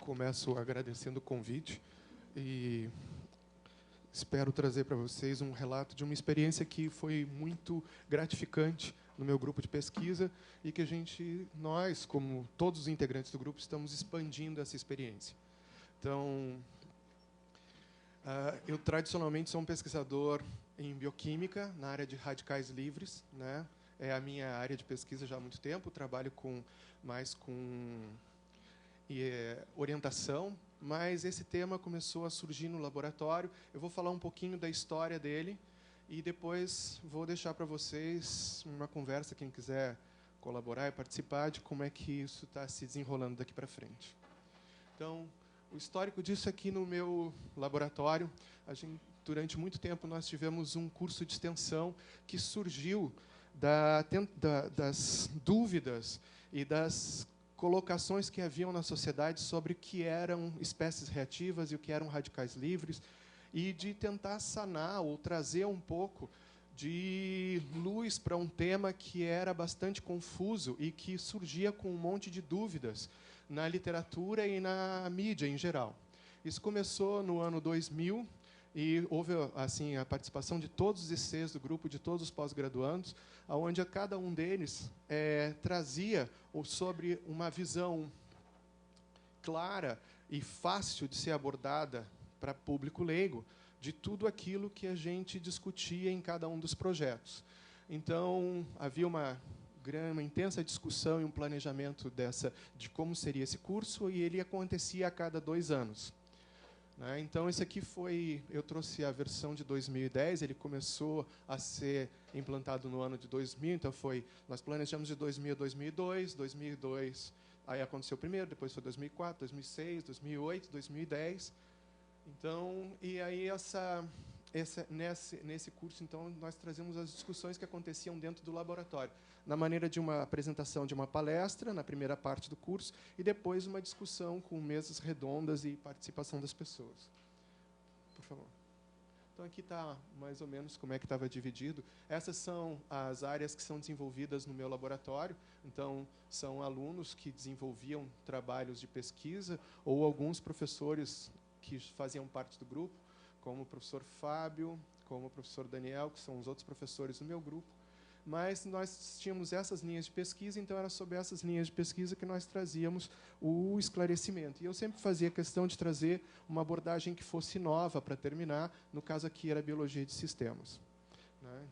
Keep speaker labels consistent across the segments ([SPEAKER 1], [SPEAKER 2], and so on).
[SPEAKER 1] começo agradecendo o convite e espero trazer para vocês um relato de uma experiência que foi muito gratificante no meu grupo de pesquisa e que nós, como todos os integrantes do grupo, estamos expandindo essa experiência. Então, eu tradicionalmente sou um pesquisador em bioquímica, na área de radicais livres, né? É a minha área de pesquisa já há muito tempo, trabalho mais com orientação, mas esse tema começou a surgir no laboratório. Eu vou falar um pouquinho da história dele e depois vou deixar para vocês uma conversa, quem quiser colaborar e participar, de como é que isso está se desenrolando daqui para frente. Então, o histórico disso aqui no meu laboratório, durante muito tempo nós tivemos um curso de extensão que surgiu das dúvidas e das colocações que haviam na sociedade sobre o que eram espécies reativas e o que eram radicais livres, e de tentar sanar ou trazer um pouco de luz para um tema que era bastante confuso e que surgia com um monte de dúvidas na literatura e na mídia em geral. Isso começou no ano 2000, e houve assim a participação de todos os ICs do grupo, de todos os pós-graduandos, onde cada um deles trazia sobre uma visão clara e fácil de ser abordada para público leigo de tudo aquilo que a gente discutia em cada um dos projetos. Então, havia uma intensa discussão e um planejamento de como seria esse curso, e ele acontecia a cada 2 anos. Então, esse aqui eu trouxe a versão de 2010, ele começou a ser implantado no ano de 2000, então nós planejamos de 2000 a 2002, 2002, aí aconteceu o primeiro, depois foi 2004, 2006, 2008, 2010. Então, e aí nesse curso, então, nós trazemos as discussões que aconteciam dentro do laboratório, na maneira de uma apresentação de uma palestra, na primeira parte do curso, e depois uma discussão com mesas redondas e participação das pessoas. Por favor. Então, aqui está mais ou menos como é que estava dividido. Essas são as áreas que são desenvolvidas no meu laboratório. Então, são alunos que desenvolviam trabalhos de pesquisa, ou alguns professores que faziam parte do grupo, como o professor Fábio, como o professor Daniel, que são os outros professores do meu grupo. Mas nós tínhamos essas linhas de pesquisa, então era sobre essas linhas de pesquisa que nós trazíamos o esclarecimento. E eu sempre fazia questão de trazer uma abordagem que fosse nova para terminar, no caso aqui era biologia de sistemas.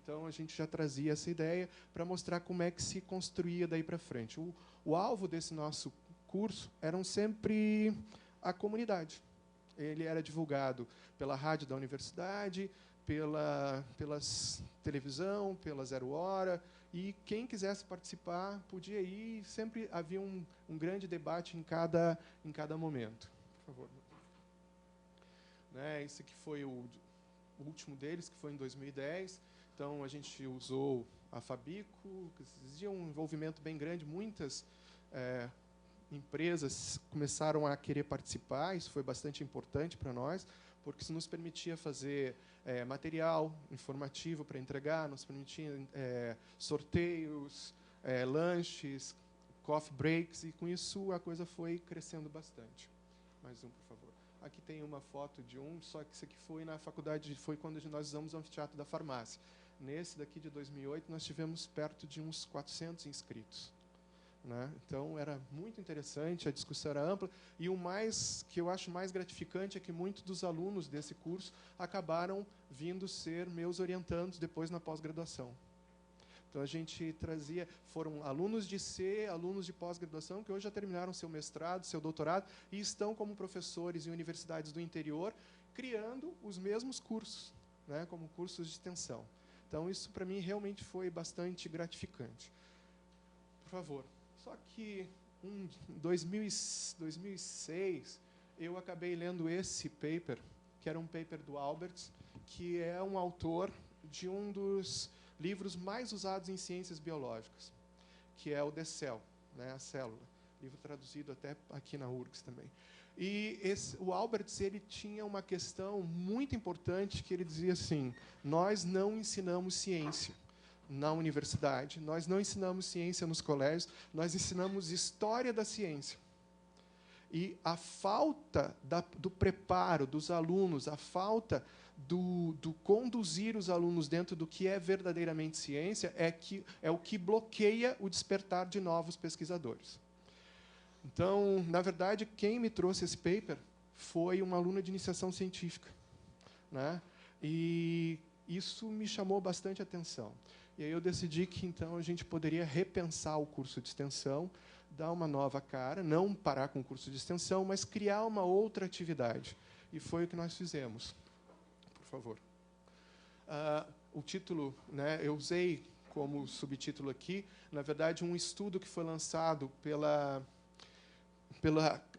[SPEAKER 1] Então, a gente já trazia essa ideia para mostrar como é que se construía daí para frente. O alvo desse nosso curso eram sempre a comunidade. Ele era divulgado pela rádio da universidade, pela televisão, pela Zero Hora, e quem quisesse participar podia ir. Sempre havia um grande debate em cada momento. Por favor. Esse aqui foi o último deles, que foi em 2010. Então, a gente usou a Fabico, que existia um envolvimento bem grande, muitas empresas começaram a querer participar, isso foi bastante importante para nós, porque isso nos permitia fazer material informativo para entregar, nos permitia sorteios, lanches, coffee breaks, e com isso a coisa foi crescendo bastante. Mais um, por favor. Aqui tem uma foto de só que isso aqui foi na faculdade, foi quando nós usamos o anfiteatro da farmácia. Nesse daqui de 2008, nós tivemos perto de uns 400 inscritos. Então, era muito interessante, a discussão era ampla, e que eu acho mais gratificante é que muitos dos alunos desse curso acabaram vindo ser meus orientandos depois na pós-graduação. Então, a gente foram alunos de IC, alunos de pós-graduação, que hoje já terminaram seu mestrado, seu doutorado, e estão como professores em universidades do interior, criando os mesmos cursos, como cursos de extensão. Então, isso, para mim, realmente foi bastante gratificante. Por favor. Só que, em 2006, eu acabei lendo esse paper, que era um paper do Alberts, que é um autor de um dos livros mais usados em ciências biológicas, que é o The Cell, a célula, livro traduzido até aqui na URGS também. E o Alberts, ele tinha uma questão muito importante, que ele dizia assim: nós não ensinamos ciência na universidade, nós não ensinamos ciência nos colégios, nós ensinamos história da ciência. E a falta do preparo dos alunos, a falta do conduzir os alunos dentro do que é verdadeiramente ciência é o que bloqueia o despertar de novos pesquisadores. Então, na verdade, quem me trouxe esse paper foi uma aluna de iniciação científica, né? E isso me chamou bastante atenção. E aí eu decidi que, então, a gente poderia repensar o curso de extensão, dar uma nova cara, não parar com o curso de extensão, mas criar uma outra atividade. E foi o que nós fizemos. Por favor. O título, né, eu usei como subtítulo aqui, na verdade, um estudo que foi lançado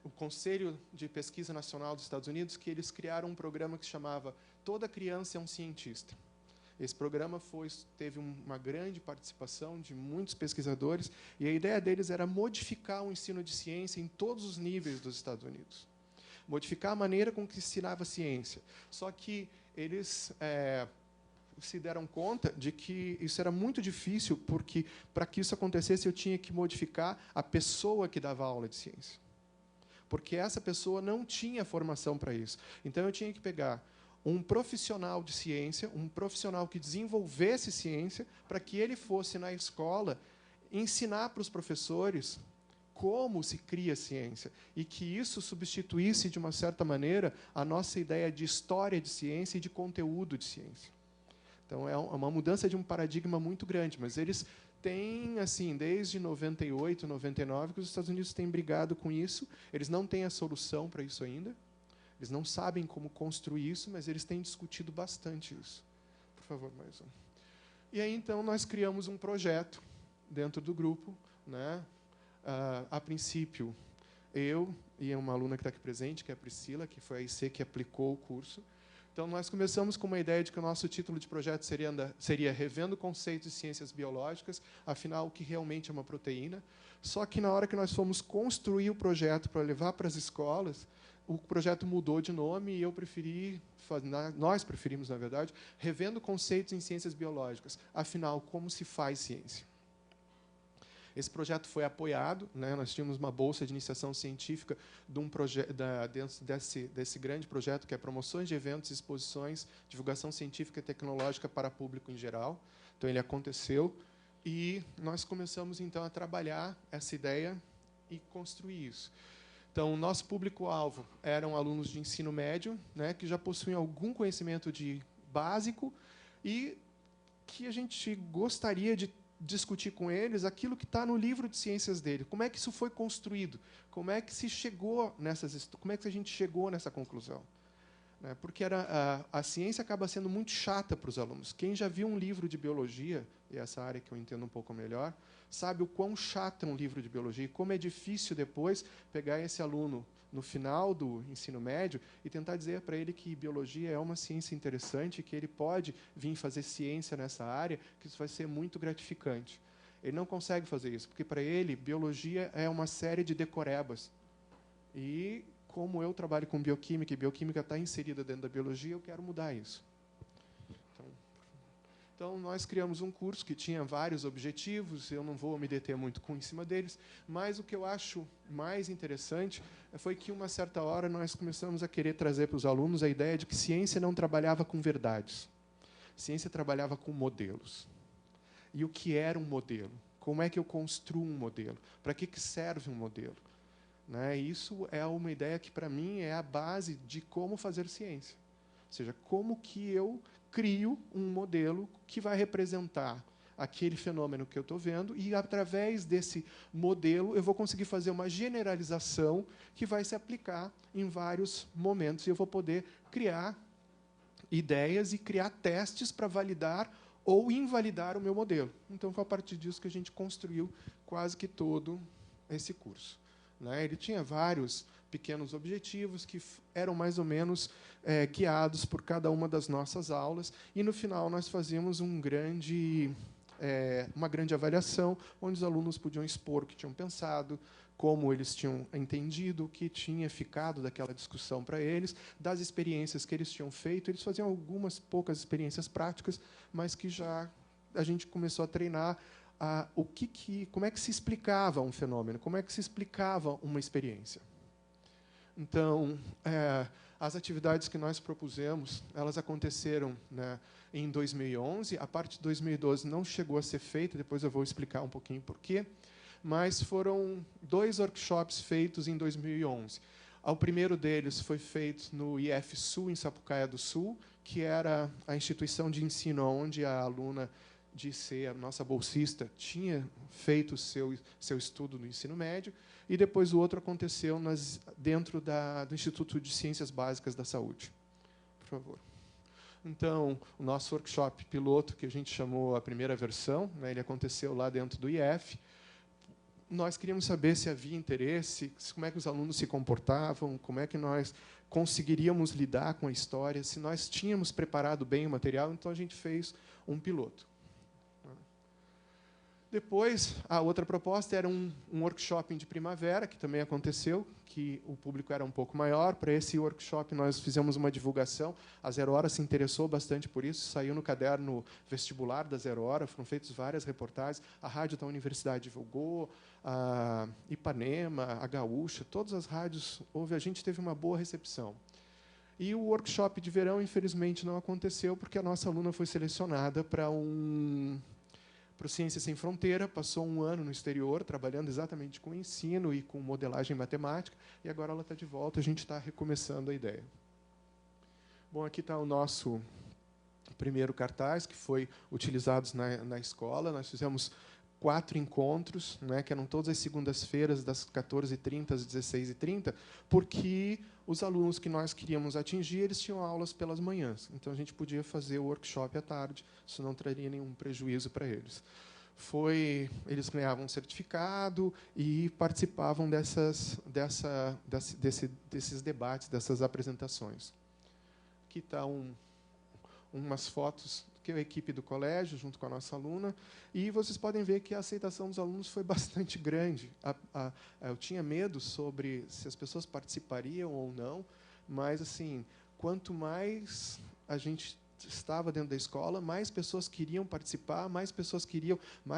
[SPEAKER 1] o Conselho de Pesquisa Nacional dos Estados Unidos, que eles criaram um programa que se chamava Toda Criança é um Cientista. Esse programa teve uma grande participação de muitos pesquisadores, e a ideia deles era modificar o ensino de ciência em todos os níveis dos Estados Unidos. Modificar a maneira com que ensinava a ciência. Só que eles se deram conta de que isso era muito difícil, porque, para que isso acontecesse, eu tinha que modificar a pessoa que dava aula de ciência. Porque essa pessoa não tinha formação para isso. Então, eu tinha que pegar um profissional de ciência, um profissional que desenvolvesse ciência, para que ele fosse, na escola, ensinar para os professores como se cria ciência, e que isso substituísse, de uma certa maneira, a nossa ideia de história de ciência e de conteúdo de ciência. Então, é uma mudança de um paradigma muito grande, mas eles têm, assim, desde 98, 99, que os Estados Unidos têm brigado com isso. Eles não têm a solução para isso ainda. Eles não sabem como construir isso, mas eles têm discutido bastante isso. Por favor, mais um. E aí, então, nós criamos um projeto dentro do grupo, né? A princípio, eu e uma aluna que está aqui presente, que é a Priscila, que foi a IC que aplicou o curso. Então, nós começamos com uma ideia de que o nosso título de projeto seria Revendo Conceitos de Ciências Biológicas, afinal, o que realmente é uma proteína. Só que, na hora que nós fomos construir o projeto para levar para as escolas, o projeto mudou de nome e nós preferimos, na verdade, Revendo Conceitos em Ciências Biológicas. Afinal, como se faz ciência? Esse projeto foi apoiado, né? Nós tínhamos uma bolsa de iniciação científica dentro desse grande projeto, que é Promoções de Eventos, Exposições, Divulgação Científica e Tecnológica para público em geral. Então, ele aconteceu e nós começamos, então, a trabalhar essa ideia e construir isso. Então, o nosso público-alvo eram alunos de ensino médio, né, que já possuem algum conhecimento básico e que a gente gostaria de discutir com eles aquilo que está no livro de ciências dele. Como é que isso foi construído? Como é que como é que a gente chegou nessa conclusão? Porque a ciência acaba sendo muito chata para os alunos. Quem já viu um livro de biologia, e essa área que eu entendo um pouco melhor, sabe o quão chato é um livro de biologia e como é difícil depois pegar esse aluno no final do ensino médio e tentar dizer para ele que biologia é uma ciência interessante, que ele pode vir fazer ciência nessa área, que isso vai ser muito gratificante. Ele não consegue fazer isso, porque, para ele, biologia é uma série de decorebas. E, como eu trabalho com bioquímica, e bioquímica está inserida dentro da biologia, eu quero mudar isso. Então, nós criamos um curso que tinha vários objetivos, eu não vou me deter muito em cima deles, mas o que eu acho mais interessante foi que, uma certa hora, nós começamos a querer trazer para os alunos a ideia de que ciência não trabalhava com verdades. Ciência trabalhava com modelos. E o que era um modelo? Como é que eu construo um modelo? Para que serve um modelo? Isso é uma ideia que, para mim, é a base de como fazer ciência. Ou seja, como que eu crio um modelo que vai representar aquele fenômeno que eu estou vendo e, através desse modelo, eu vou conseguir fazer uma generalização que vai se aplicar em vários momentos e eu vou poder criar ideias e criar testes para validar ou invalidar o meu modelo. Então, foi a partir disso que a gente construiu quase que todo esse curso. Ele tinha vários pequenos objetivos que eram mais ou menos guiados por cada uma das nossas aulas, e, no final, nós fazíamos uma grande avaliação, onde os alunos podiam expor o que tinham pensado, como eles tinham entendido, o que tinha ficado daquela discussão para eles, das experiências que eles tinham feito. Eles faziam algumas poucas experiências práticas, mas que já a gente começou a treinar como é que se explicava um fenômeno, como é que se explicava uma experiência. Então, as atividades que nós propusemos, elas aconteceram, né, em 2011. A parte de 2012 não chegou a ser feita, depois eu vou explicar um pouquinho por quê, mas foram 2 workshops feitos em 2011. O primeiro deles foi feito no IF Sul, em Sapucaia do Sul, que era a instituição de ensino onde a aluna de ser a nossa bolsista tinha feito o seu estudo no ensino médio, e depois o outro aconteceu dentro do Instituto de Ciências Básicas da Saúde. Por favor. Então, o nosso workshop piloto, que a gente chamou a primeira versão, né, ele aconteceu lá dentro do IF. Nós queríamos saber se havia interesse, como é que os alunos se comportavam, como é que nós conseguiríamos lidar com a história, se nós tínhamos preparado bem o material. Então, a gente fez um piloto. Depois, a outra proposta era um workshop de primavera, que também aconteceu, que o público era um pouco maior. Para esse workshop, nós fizemos uma divulgação. A Zero Hora se interessou bastante por isso, saiu no caderno vestibular da Zero Hora, foram feitas várias reportagens. A rádio da universidade divulgou, a Ipanema, a Gaúcha, todas as rádios, a gente teve uma boa recepção. E o workshop de verão, infelizmente, não aconteceu, porque a nossa aluna foi selecionada para o Ciências Sem Fronteira, passou um ano no exterior, trabalhando exatamente com ensino e com modelagem matemática, e agora ela está de volta, a gente está recomeçando a ideia. Bom, aqui está o nosso primeiro cartaz, que foi utilizado na escola. Nós fizemos 4 encontros, né, que eram todas as segundas-feiras, das 14h30 às 16h30, porque os alunos que nós queríamos atingir, eles tinham aulas pelas manhãs. Então, a gente podia fazer o workshop à tarde, isso não traria nenhum prejuízo para eles. Eles ganhavam um certificado e participavam desses debates, dessas apresentações. Aqui está umas fotos que é a equipe do colégio, junto com a nossa aluna, e vocês podem ver que a aceitação dos alunos foi bastante grande. Eu tinha medo sobre se as pessoas participariam ou não, mas, assim, quanto mais a gente estava dentro da escola, mais pessoas queriam participar, mais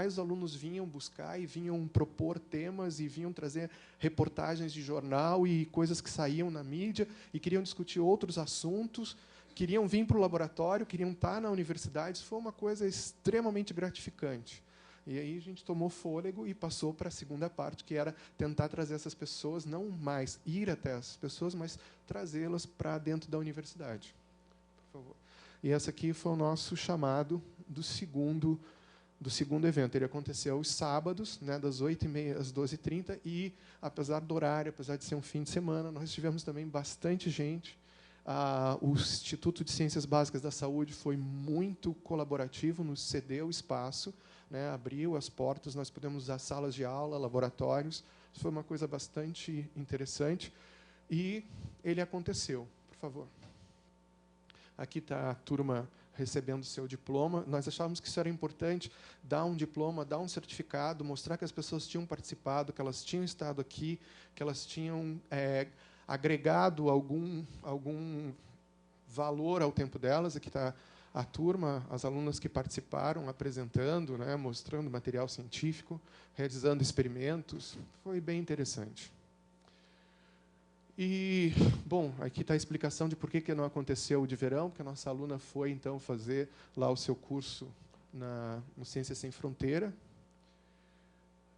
[SPEAKER 1] os alunos vinham buscar e vinham propor temas e vinham trazer reportagens de jornal e coisas que saíam na mídia e queriam discutir outros assuntos, queriam vir para o laboratório, queriam estar na universidade. Isso foi uma coisa extremamente gratificante. E aí a gente tomou fôlego e passou para a segunda parte, que era tentar trazer essas pessoas, não mais ir até essas pessoas, mas trazê-las para dentro da universidade. Por favor. E esse aqui foi o nosso chamado do segundo evento. Ele aconteceu aos sábados, né, das 8h30 às 12h30, e, apesar do horário, apesar de ser um fim de semana, nós tivemos também bastante gente. O Instituto de Ciências Básicas da Saúde foi muito colaborativo, nos cedeu espaço, né, abriu as portas, nós pudemos usar salas de aula, laboratórios. Isso foi uma coisa bastante interessante. E ele aconteceu. Por favor. Aqui está a turma recebendo seu diploma. Nós achávamos que isso era importante, dar um diploma, dar um certificado, mostrar que as pessoas tinham participado, que elas tinham estado aqui, que elas tinham agregado algum valor ao tempo delas. Aqui está a turma, as alunas que participaram, apresentando, né, mostrando material científico, realizando experimentos. Foi bem interessante. E, bom, aqui está a explicação de por que não aconteceu o de verão, porque a nossa aluna foi, então, fazer lá o seu curso no Ciências Sem Fronteira.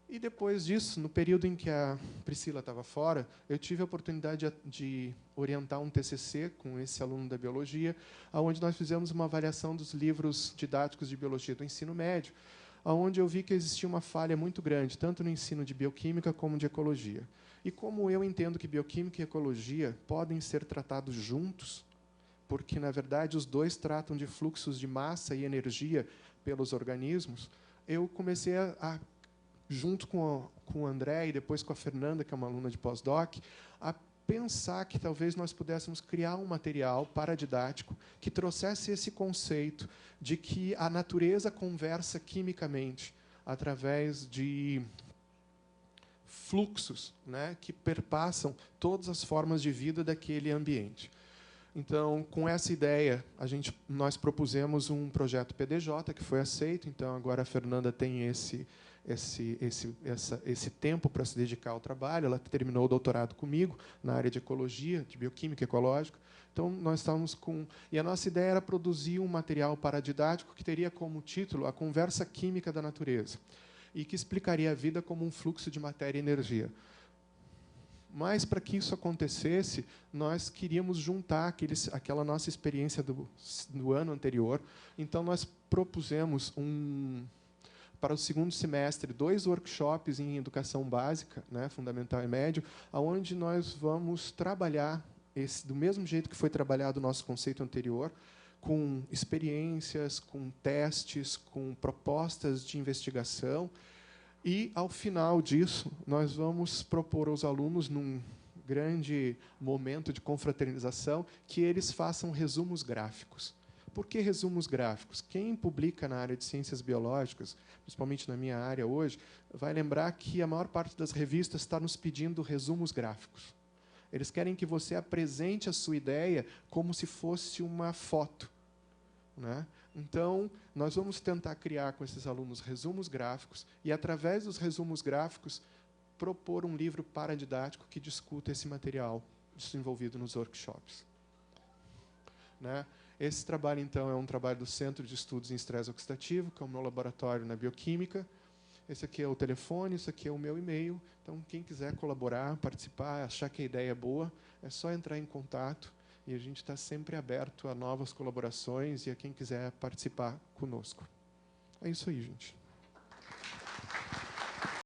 [SPEAKER 1] E, depois disso, no período em que a Priscila estava fora, eu tive a oportunidade de orientar um TCC com esse aluno da Biologia, onde nós fizemos uma avaliação dos livros didáticos de Biologia do ensino médio, onde eu vi que existia uma falha muito grande, tanto no ensino de Bioquímica como de Ecologia. E como eu entendo que Bioquímica e Ecologia podem ser tratados juntos, porque, na verdade, os dois tratam de fluxos de massa e energia pelos organismos, eu comecei junto com o André e depois com a Fernanda, que é uma aluna de pós-doc, a pensar que talvez nós pudéssemos criar um material paradidático que trouxesse esse conceito de que a natureza conversa quimicamente através de fluxos, né, que perpassam todas as formas de vida daquele ambiente. Então, com essa ideia, nós propusemos um projeto PDJ, que foi aceito. Então, agora a Fernanda tem esse tempo para se dedicar ao trabalho. Ela terminou o doutorado comigo na área de ecologia, de bioquímica ecológica. Então, nós estávamos com... E a nossa ideia era produzir um material paradidático que teria como título A Conversa Química da Natureza, e que explicaria a vida como um fluxo de matéria e energia. Mas, para que isso acontecesse, nós queríamos juntar aquela nossa experiência do ano anterior. Então, nós propusemos, para o segundo semestre, 2 workshops em educação básica, né, fundamental e médio, onde nós vamos trabalhar, do mesmo jeito que foi trabalhado o nosso conceito anterior, com experiências, com testes, com propostas de investigação. E, ao final disso, nós vamos propor aos alunos, num grande momento de confraternização, que eles façam resumos gráficos. Por que resumos gráficos? Quem publica na área de ciências biológicas, principalmente na minha área hoje, vai lembrar que a maior parte das revistas está nos pedindo resumos gráficos. Eles querem que você apresente a sua ideia como se fosse uma foto, né? Então, nós vamos tentar criar com esses alunos resumos gráficos e, através dos resumos gráficos, propor um livro paradidático que discuta esse material desenvolvido nos workshops. Né? Esse trabalho, então, é um trabalho do Centro de Estudos em Estresse Oxidativo, que é o meu laboratório na bioquímica. Esse aqui é o telefone, esse aqui é o meu e-mail. Então, quem quiser colaborar, participar, achar que a ideia é boa, é só entrar em contato. E a gente está sempre aberto a novas colaborações e a quem quiser participar conosco. É isso aí, gente.